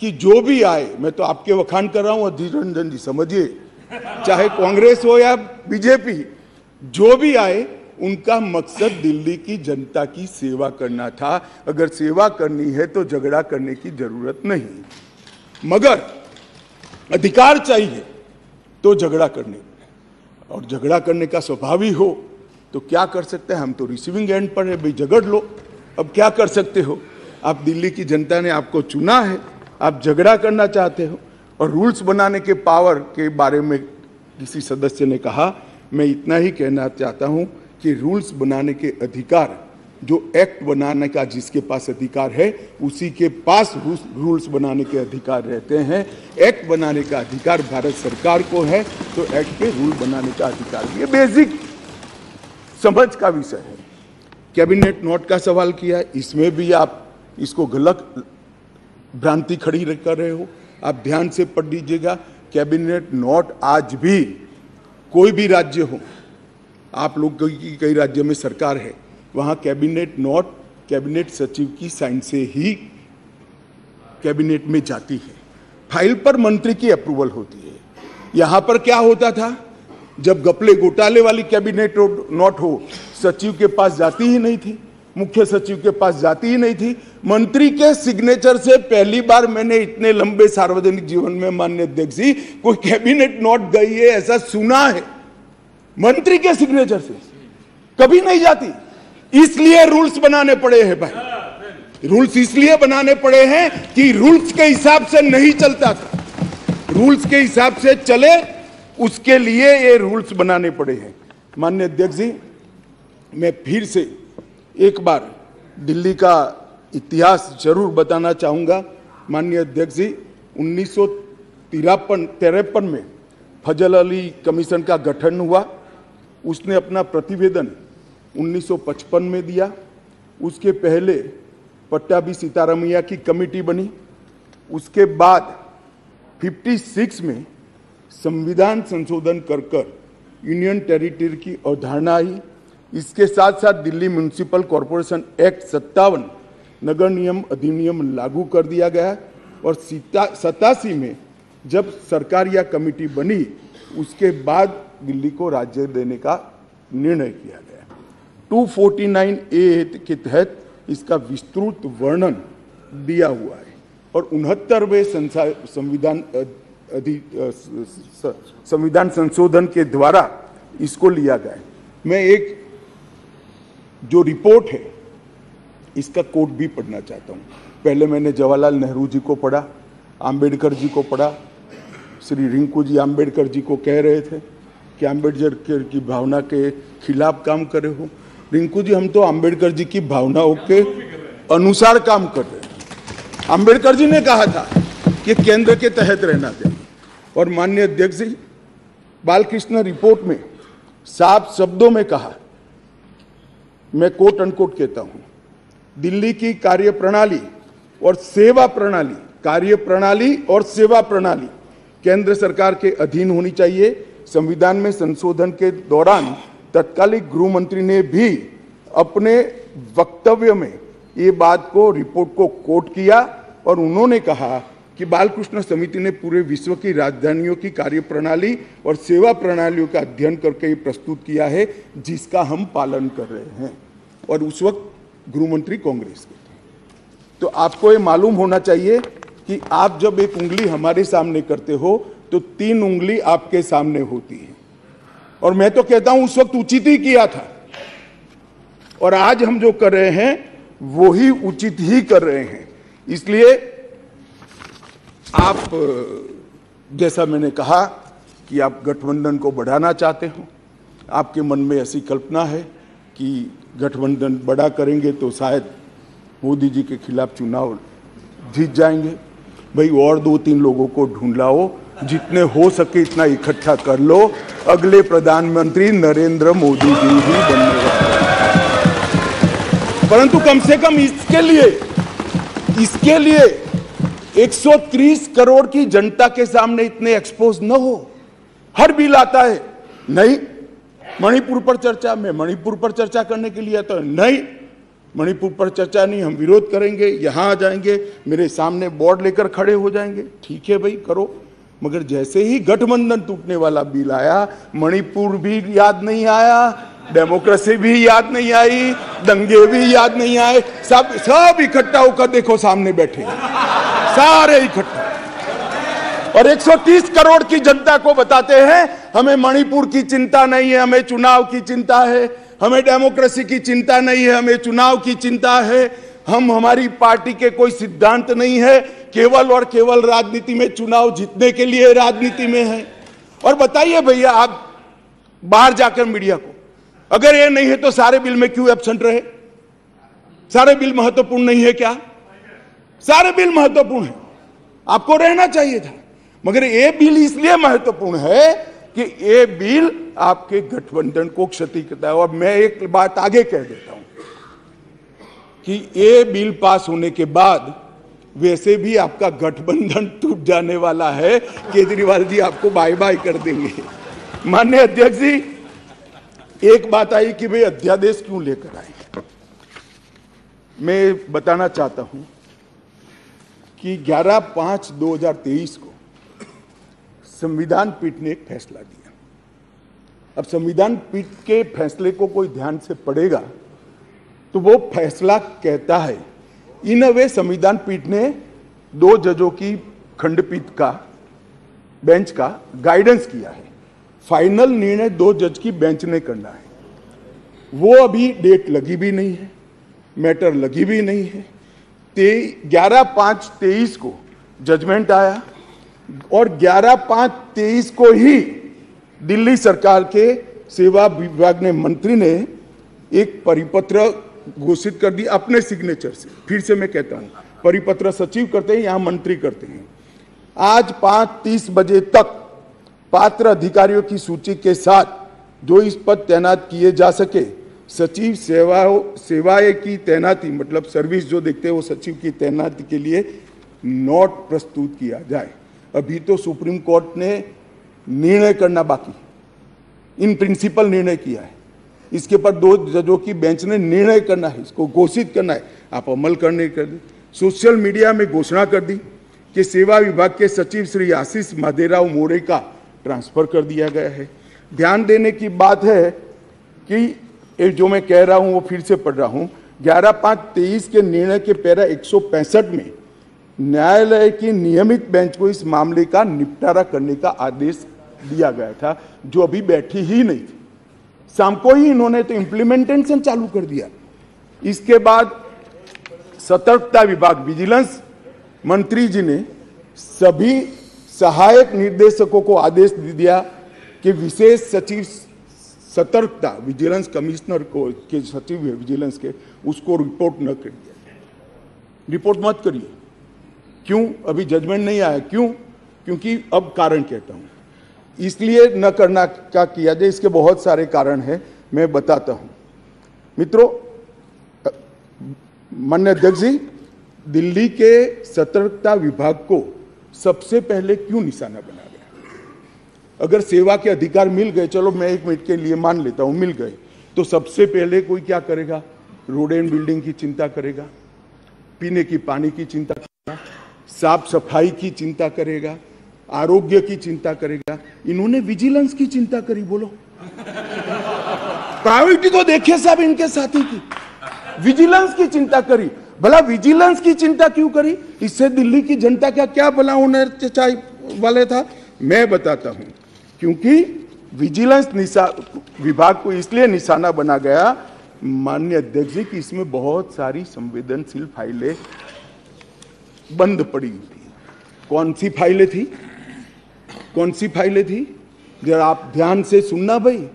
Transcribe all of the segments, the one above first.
कि जो भी आए, मैं तो आपके वखान कर रहा हूं अधीर रंजन जी, समझिए, चाहे कांग्रेस हो या बीजेपी, जो भी आए उनका मकसद दिल्ली की जनता की सेवा करना था। अगर सेवा करनी है तो झगड़ा करने की जरूरत नहीं, मगर अधिकार चाहिए तो झगड़ा करने, और झगड़ा करने का स्वभाव ही हो तो क्या कर सकते हैं। हम तो रिसीविंग एंड पर है, भाई झगड़ लो, अब क्या कर सकते हो। आप दिल्ली की जनता ने आपको चुना है, आप झगड़ा करना चाहते हो। और रूल्स बनाने के पावर के बारे में किसी सदस्य ने कहा, मैं इतना ही कहना चाहता हूं कि रूल्स बनाने के अधिकार, जो एक्ट बनाने का जिसके पास अधिकार है उसी के पास रूल्स बनाने के अधिकार रहते हैं। एक्ट बनाने का अधिकार भारत सरकार को है तो एक्ट के रूल बनाने का अधिकार भी, ये बेसिक समझ का विषय है। कैबिनेट नोट का सवाल किया, इसमें भी आप इसको गलत भ्रांति खड़ी कर रहे हो। आप ध्यान से पढ़ लीजिएगा, कैबिनेट नोट आज भी कोई भी राज्य हो, आप लोग की कई राज्य में सरकार है, वहां कैबिनेट नोट कैबिनेट सचिव की साइन से ही कैबिनेट में जाती है, फाइल पर मंत्री की अप्रूवल होती है। यहां पर क्या होता था, जब घपले घोटाले वाली कैबिनेट नोट हो, सचिव के पास जाती ही नहीं थी, मुख्य सचिव के पास जाती ही नहीं थी। मंत्री के सिग्नेचर से पहली बार मैंने इतने लंबे सार्वजनिक जीवन में, माननीय अध्यक्ष जी, कोई कैबिनेट नोट गई है ऐसा सुना है। मंत्री के सिग्नेचर से कभी नहीं जाती, इसलिए रूल्स बनाने पड़े हैं भाई। रूल्स इसलिए बनाने पड़े हैं कि रूल्स के हिसाब से नहीं चलता था, रूल्स के हिसाब से चले, उसके लिए ये रूल्स बनाने पड़े हैं। माननीय अध्यक्ष जी, मैं फिर से एक बार दिल्ली का इतिहास जरूर बताना चाहूंगा। माननीय अध्यक्ष जी, 1953 में फजल अली कमीशन का गठन हुआ, उसने अपना प्रतिवेदन 1955 में दिया। उसके पहले पट्टाभी सीतारामैया की कमेटी बनी। उसके बाद 56 में संविधान संशोधन कर यूनियन टेरिटरी की अवधारणा आई। इसके साथ साथ दिल्ली म्युनिसिपल कॉरपोरेशन एक्ट 57 नगर नियम अधिनियम लागू कर दिया गया। और 87 में जब सरकार या कमेटी बनी, उसके बाद दिल्ली को राज्य देने का निर्णय किया गया। 249A के तहत इसका विस्तृत वर्णन दिया हुआ है और 69वें संविधान संशोधन के द्वारा इसको लिया गया। मैं एक जो रिपोर्ट है इसका कोट भी पढ़ना चाहता हूँ। पहले मैंने जवाहरलाल नेहरू जी को पढ़ा, आम्बेडकर जी को पढ़ा। श्री रिंकू जी आम्बेडकर जी को कह रहे थे कि आम्बेडकर की भावना के खिलाफ काम करे हो। रिंकू जी, हम तो आम्बेडकर जी की भावनाओं के अनुसार काम कर रहे हैं। आम्बेडकर जी ने कहा था कि केंद्र के तहत रहना चाहिए। और माननीय अध्यक्ष जी, बालकृष्ण रिपोर्ट में साफ शब्दों में कहा, मैं कोट अनकोट कहता हूं, दिल्ली की कार्यप्रणाली और सेवा प्रणाली, कार्यप्रणाली और सेवा प्रणाली केंद्र सरकार के अधीन होनी चाहिए। संविधान में संशोधन के दौरान तत्कालीन गृह मंत्री ने भी अपने वक्तव्य में ये बात को, रिपोर्ट को कोट किया और उन्होंने कहा कि बालकृष्ण समिति ने पूरे विश्व की राजधानियों की कार्यप्रणाली और सेवा प्रणालियों का अध्ययन करके ये प्रस्तुत किया है, जिसका हम पालन कर रहे हैं। और उस वक्त गृह मंत्री कांग्रेस के थे। तो आपको ये मालूम होना चाहिए कि आप जब एक उंगली हमारे सामने करते हो तो 3 उंगली आपके सामने होती है। और मैं तो कहता हूं उस वक्त उचित ही किया था, और आज हम जो कर रहे हैं वो ही उचित ही कर रहे हैं। इसलिए आप, जैसा मैंने कहा कि आप गठबंधन को बढ़ाना चाहते हो, आपके मन में ऐसी कल्पना है कि गठबंधन बड़ा करेंगे तो शायद मोदी जी के खिलाफ चुनाव जीत जाएंगे। भाई, और 2-3 लोगों को ढूंढ लाओ, जितने हो सके इतना इकट्ठा कर लो, अगले प्रधानमंत्री नरेंद्र मोदी जी ही बनने वाले। परंतु कम से कम इसके लिए 130 करोड़ की जनता के सामने इतने एक्सपोज न हो। हर बिल आता है, नहीं मणिपुर पर चर्चा, मैं मणिपुर पर चर्चा करने के लिए आता, नहीं मणिपुर पर चर्चा नहीं, हम विरोध करेंगे, यहाँ आ जाएंगे, मेरे सामने बोर्ड लेकर खड़े हो जाएंगे। ठीक है भाई, करो। मगर जैसे ही गठबंधन टूटने वाला बिल आया, मणिपुर भी याद नहीं आया, डेमोक्रेसी भी याद नहीं आई, दंगे भी याद नहीं आए। सब इकट्ठा होकर देखो सामने बैठे, सारे इकट्ठा, और 130 करोड़ की जनता को बताते हैं हमें मणिपुर की चिंता नहीं है, हमें चुनाव की चिंता है, हमें डेमोक्रेसी की चिंता नहीं है, हमें चुनाव की चिंता है, हमारी पार्टी के कोई सिद्धांत नहीं है, केवल और केवल राजनीति में, चुनाव जीतने के लिए राजनीति में है। और बताइए भैया, आप बाहर जाकर मीडिया को, अगर ये नहीं है तो सारे बिल में क्यों एब्सेंट रहे? सारे बिल महत्वपूर्ण नहीं है क्या? सारे बिल महत्वपूर्ण है, आपको रहना चाहिए था। मगर ये बिल इसलिए महत्वपूर्ण है कि ये बिल आपके गठबंधन को क्षति करता है। और मैं एक बात आगे कह देता हूं कि ये बिल पास होने के बाद वैसे भी आपका गठबंधन टूट जाने वाला है, केजरीवाल जी आपको बाय बाय कर देंगे। माननीय अध्यक्ष जी, एक बात आई कि भाई अध्यादेश क्यों लेकर आए। मैं बताना चाहता हूं कि 11/5/2023 को संविधान पीठ ने एक फैसला दिया। अब संविधान पीठ के फैसले को कोई ध्यान से पढ़ेगा तो वो फैसला कहता है, इन अ वे संविधान पीठ ने 2 जजों की खंडपीठ का, बेंच का गाइडेंस किया है। फाइनल निर्णय 2 जज की बेंच ने करना है। वो अभी डेट लगी भी नहीं है, मैटर लगी भी नहीं है। 11/5/23 को जजमेंट आया और 11/5/23 को ही दिल्ली सरकार के सेवा विभाग ने, मंत्री ने एक परिपत्र घोषित कर दी अपने सिग्नेचर से। फिर से मैं कहता हूं, परिपत्र सचिव करते हैं, यहां मंत्री करते हैं। आज 5:30 बजे तक पात्र अधिकारियों की सूची के साथ जो इस पद तैनात किए जा सके, सचिव सेवाएं की तैनाती, मतलब सर्विस जो देखते हैं वो सचिव की तैनाती के लिए नोट प्रस्तुत किया जाए। अभी तो सुप्रीम कोर्ट ने निर्णय करना बाकी, इन प्रिंसिपल निर्णय किया है, इसके ऊपर 2 जजों की बेंच ने निर्णय करना है, इसको घोषित करना है, आप अमल करने कर दी। सोशल मीडिया में घोषणा कर दी कि सेवा विभाग के सचिव श्री आशीष माधेराव मोरे का ट्रांसफर कर दिया गया है। ध्यान देने की बात है कि जो मैं कह रहा हूं वो फिर से पढ़ रहा हूं, 11/5/23 के निर्णय के पैरा 165 में न्यायालय की नियमित बेंच को इस मामले का निपटारा करने का आदेश दिया गया था, जो अभी बैठी ही नहीं थी। शाम को ही इन्होंने तो इम्प्लीमेंटेशन चालू कर दिया। इसके बाद सतर्कता विभाग, विजिलेंस मंत्री जी ने सभी सहायक निर्देशकों को आदेश दे दिया कि विशेष सचिव सतर्कता, विजिलेंस कमिश्नर को के सचिव है विजिलेंस के, उसको रिपोर्ट न करिए, रिपोर्ट मत करिए। क्यों? अभी जजमेंट नहीं आया। क्यों? क्योंकि अब कारण कहता हूं, इसलिए न करना क्या किया जाए, इसके बहुत सारे कारण हैं, मैं बताता हूं। मित्रों, माननीय अध्यक्ष जी, दिल्ली के सतर्कता विभाग को सबसे पहले क्यों निशाना बना गया? अगर सेवा के अधिकार मिल गए, चलो मैं 1 मिनट के लिए मान लेता हूं मिल गए, तो सबसे पहले कोई क्या करेगा? रोड एंड बिल्डिंग की चिंता करेगा, पीने की पानी की चिंता करेगा, साफ सफाई की चिंता करेगा, आरोग्य की चिंता करेगा। इन्होंने विजिलेंस की चिंता करी। बोलो, प्रायोरिटी तो देखिए साहब इनके साथी की, विजिलेंस की चिंता करी। भला विजिलेंस की चिंता क्यों करी? इससे दिल्ली की जनता का क्या भला होने वाले था? मैं बताता हूं, क्योंकि विजिलेंस विभाग को इसलिए निशाना बना गया, माननीय अध्यक्ष जी, कि इसमें बहुत सारी संवेदनशील फाइलें बंद पड़ी थी। कौन सी फाइलें थी? कौन सी फाइलें थी? जरा आप ध्यान से सुनना भाई,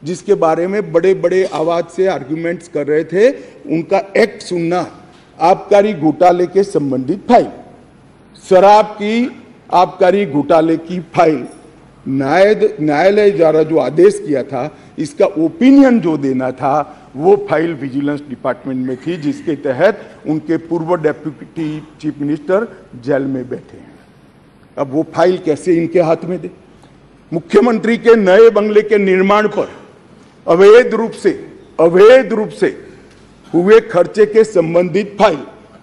जिसके बारे में बड़े बड़े आवाज से आर्गुमेंट्स कर रहे थे, उनका एक्ट सुनना। आबकारी घोटाले के संबंधित फाइल, शराब की आबकारी घोटाले की फाइल, न्यायालय द्वारा जो आदेश किया था, इसका ओपिनियन जो देना था, वो फाइल विजिलेंस डिपार्टमेंट में थी, जिसके तहत उनके पूर्व डेप्यूटी चीफ मिनिस्टर जेल में बैठे हैं। अब वो फाइल कैसे इनके हाथ में दे? मुख्यमंत्री के नए बंगले के निर्माण पर अवैध रूप से हुए खर्चे के संबंधित फाइल,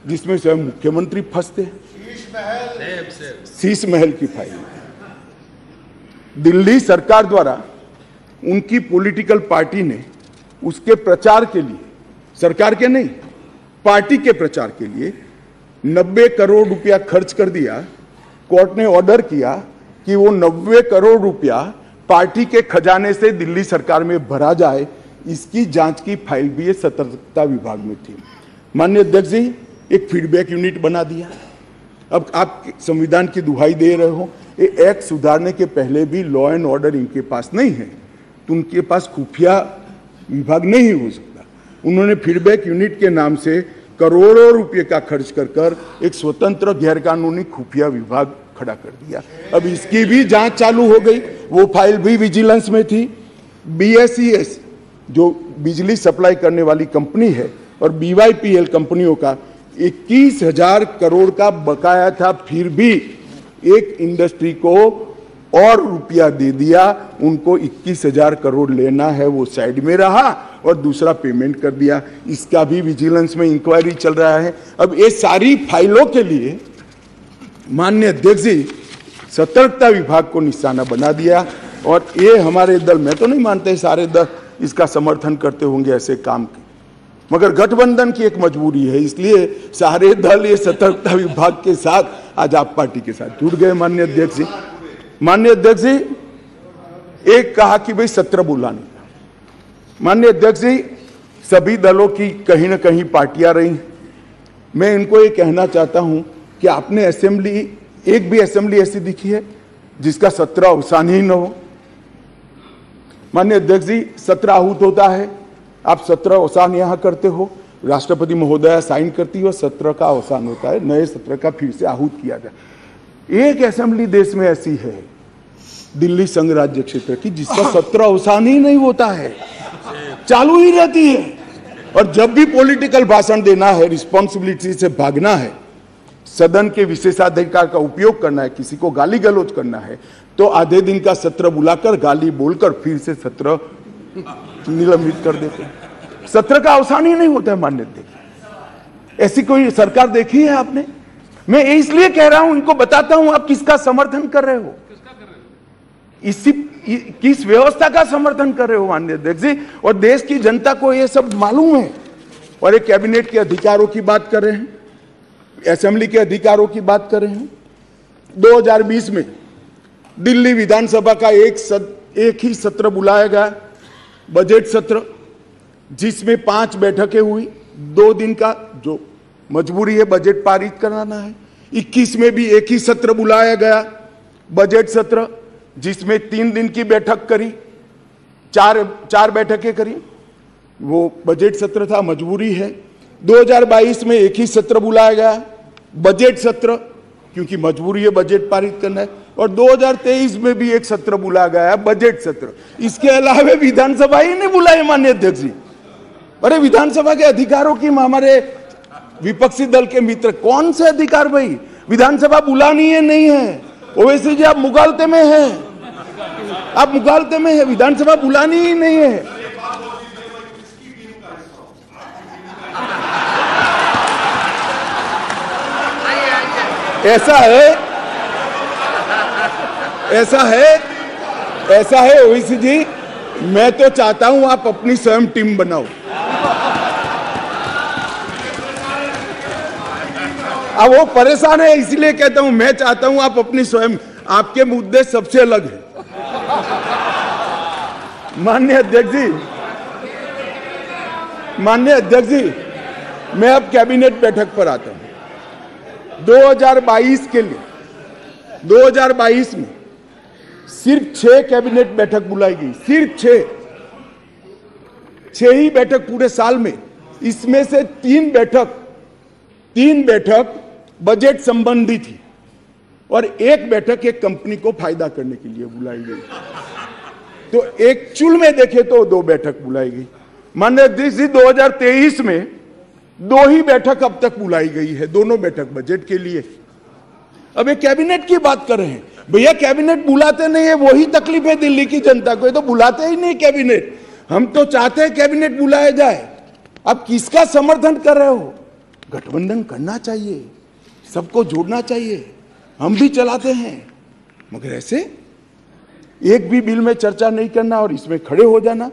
जिसमें स्वयं मुख्यमंत्री फंसते हैं, शीश महल की फाइल दिल्ली सरकार द्वारा उनकी पॉलिटिकल पार्टी ने उसके प्रचार के लिए, सरकार के नहीं पार्टी के प्रचार के लिए 90 करोड़ रुपया खर्च कर दिया। कोर्ट ने ऑर्डर किया कि वो 90 करोड़ रुपया पार्टी के खजाने से दिल्ली सरकार में भरा जाए। इसकी जांच की फाइल भी ये सतर्कता विभाग में थी। माननीय अध्यक्ष जी, एक फीडबैक यूनिट बना दिया। अब आप संविधान की दुहाई दे रहे हो, ये एक्ट सुधारने के पहले भी लॉ एंड ऑर्डर इनके पास नहीं है, तो उनके पास खुफिया विभाग नहीं हो सकता। उन्होंने फीडबैक यूनिट के नाम से करोड़ों रुपए का खर्च कर एक स्वतंत्र गैरकानूनी खुफिया विभाग खड़ा कर दिया। अब इसकी भी जांच चालू हो गई, वो फाइल भी विजिलेंस में थी। BSES जो बिजली सप्लाई करने वाली कंपनी है और BYPL कंपनियों का 21,000 करोड़ का बकाया था, फिर भी एक इंडस्ट्री को और रुपया दे दिया। उनको 21,000 करोड़ लेना है, वो साइड में रहा और दूसरा पेमेंट कर दिया। इसका भी विजिलेंस में इंक्वायरी चल रहा है। अब ये सारी फाइलों के लिए माननीय अध्यक्ष जी सतर्कता विभाग को निशाना बना दिया। और ये हमारे दल, मैं तो नहीं मानते सारे दल इसका समर्थन करते होंगे ऐसे काम के, मगर गठबंधन की एक मजबूरी है, इसलिए सारे दल ये सतर्कता विभाग के साथ आज आप पार्टी के साथ जुड़ गए। माननीय अध्यक्ष जी, माननीय अध्यक्ष जी, एक कहा कि भाई सत्र बुलाने का। माननीय अध्यक्ष जी, सभी दलों की कहीं ना कहीं पार्टियां रही। मैं इनको ये कहना चाहता हूं कि आपने असेंबली, एक भी असेंबली ऐसी दिखी है जिसका सत्र अवसान ही न हो। माननीय अध्यक्ष जी, सत्र आहूत होता है, आप सत्र अवसान यहां करते हो, राष्ट्रपति महोदया साइन करती है और सत्र का अवसान होता है, नए सत्र का फिर से आहूत किया जाए। एक असेंबली देश में ऐसी है दिल्ली संघ राज्य क्षेत्र की जिसका सत्र अवसान ही नहीं होता है, चालू ही रहती है। और जब भी पॉलिटिकल भाषण देना है, रिस्पॉन्सिबिलिटी से भागना है, सदन के विशेषाधिकार का उपयोग करना है, किसी को गाली गलौज करना है, तो आधे दिन का सत्र बुलाकर गाली बोलकर फिर से सत्र निलंबित कर देते हैं। सत्र का अवसान ही नहीं होता है। मान्य देखिए, ऐसी कोई सरकार देखी है आपने? मैं इसलिए कह रहा हूं, इनको बताता हूं आप किसका समर्थन कर रहे हो, इसी किस व्यवस्था का समर्थन कर रहे हो माननीय अध्यक्ष जी। और देश की जनता को यह सब मालूम है। और एक कैबिनेट के अधिकारों की बात कर रहे हैं, असेंबली के अधिकारों की बात कर रहे हैं। 2020 में दिल्ली विधानसभा का एक ही सत्र बुलाया गया, बजट सत्र, जिसमें 5 बैठकें हुई। 2 दिन का जो मजबूरी है, बजट पारित कराना है। 21 में भी एक ही सत्र बुलाया गया, बजट सत्र, जिसमें 3 दिन की बैठक करी, 4 बैठकें करी। वो बजट सत्र था, मजबूरी है। 2022 में एक ही सत्र बुलाया गया, बजट सत्र, क्योंकि मजबूरी है, बजट पारित करना है। और 2023 में भी एक सत्र बुलाया गया, बजट सत्र। इसके अलावा विधानसभा ही नहीं बुलाई माननीय अध्यक्ष जी। अरे विधानसभा के अधिकारों की हमारे विपक्षी दल के मित्र, कौन से अधिकार भाई? विधानसभा बुलानी है नहीं है, ओवैसी जी आप मुगालते में हैं, आप मुगालते में है, विधानसभा बुलानी ही नहीं है। ऐसा है ओवैसी जी, मैं तो चाहता हूं आप अपनी स्वयं टीम बनाओ। अब वो परेशान है, इसलिए कहता हूं, मैं चाहता हूं आप अपनी स्वयं, आपके मुद्दे सबसे अलग है। माननीय अध्यक्ष जी, मैं अब कैबिनेट बैठक पर आता हूं। 2022 के लिए 2022 में सिर्फ 6 कैबिनेट बैठक बुलाई गई, सिर्फ 6 ही बैठक पूरे साल में। इसमें से 3 बैठक बजट संबंधी थी और 1 बैठक एक कंपनी को फायदा करने के लिए बुलाई गई। तो एक्चुअल में देखे तो 2 बैठक बुलाई गई। माननीय अध्यक्ष जी, 2023 में 2 ही बैठक अब तक बुलाई गई है, दोनों बैठक बजट के लिए। अब ये कैबिनेट की बात कर रहे हैं, भैया कैबिनेट बुलाते नहीं है, वही तकलीफ है दिल्ली की जनता को। ये तो बुलाते ही नहीं कैबिनेट। हम तो चाहते हैं कैबिनेट बुलाया जाए, आप किसका समर्थन कर रहे हो? गठबंधन करना चाहिए, सबको जोड़ना चाहिए, हम भी चलाते हैं, मगर ऐसे एक भी बिल में चर्चा नहीं करना और इसमें खड़े हो जाना,